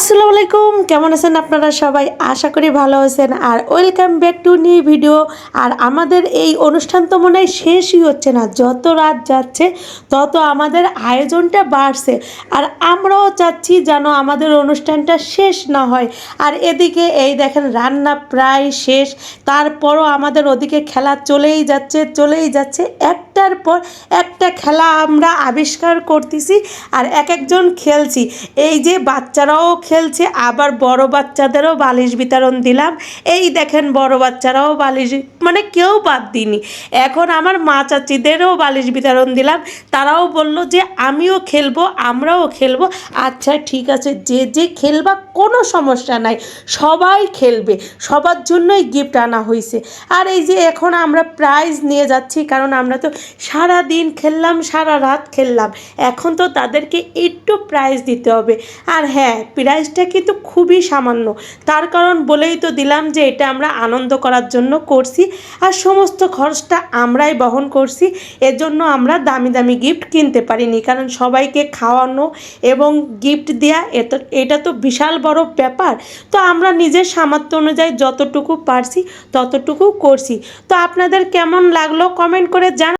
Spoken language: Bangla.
আসসালামু আলাইকুম, কেমন আছেন আপনারা সবাই? আশা করি ভালো আছেন। আর welcome back to new video. আর আমাদের এই অনুষ্ঠান তো মনে হয় শেষই হচ্ছে না, যত রাত যাচ্ছে তত আমাদের আয়োজনটা বাড়ছে। আর আমরাও চাচ্ছি যেন আমাদের অনুষ্ঠানটা শেষ না হয়। আর এদিকে এই দেখেন রান্না প্রায় শেষ, তারপরও আমাদের ওদিকে খেলা চলেই যাচ্ছে একটার পর একটা খেলা আমরা আবিষ্কার করতেছি আর এক একজন খেলছি। এই যে বাচ্চারাও খেলছে, আবার বড় বাচ্চাদেরও বালিশ বিতরণ দিলাম। এই দেখেন বড় বাচ্চারাও বালিশ, মানে কেউ বাদ দিইনি। এখন আমার মা চাচিদেরও বালিশ বিতরণ দিলাম, তারাও বলল যে আমিও খেলবো, আমরাও খেলবো। আচ্ছা ঠিক আছে, যে যে খেলবা কোনো সমস্যা নাই, সবাই খেলবে, সবার জন্যই গিফট আনা হয়েছে। আর এই যে এখন আমরা প্রাইজ নিয়ে যাচ্ছি, কারণ আমরা তো সারা দিন খেললাম, সারা রাত খেললাম, এখন তো তাদেরকে একটু প্রাইজ দিতে হবে। আর হ্যাঁ, প্রাইজটা কিন্তু খুবই সামান্য, তার কারণ বলেই তো দিলাম যে এটা আমরা আনন্দ করার জন্য করছি আর সমস্ত খরচটা আমরাই বহন করছি। এজন্য আমরা দামি দামি গিফট কিনতে পারিনি, কারণ সবাইকে খাওয়ানো এবং গিফট দেওয়া এটা তো বিশাল বড় ব্যাপার। তো আমরা নিজের সামর্থ্য অনুযায়ী যতটুকু পারছি ততটুকু করছি। তো আপনাদের কেমন লাগলো কমেন্ট করে জানান।